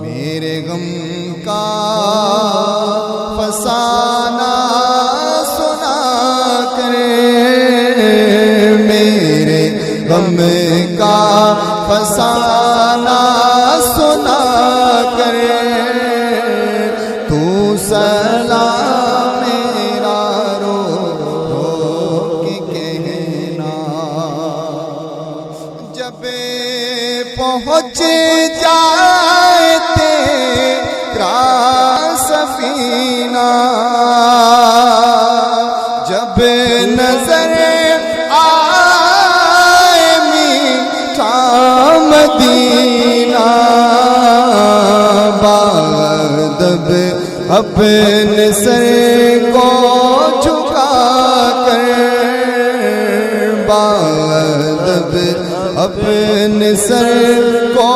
میرے غم کا فسانہ سنا کرے، میرے غم کا فسانہ سنا کرے، تو سلام میرا رو رو کے کہنا، جب پہنچ جائے تیرا سفینہ، جب نظر آئے میٹھا مدینہ، بادب اپنے سر کو جھکا کر، بادب اپنے سر کو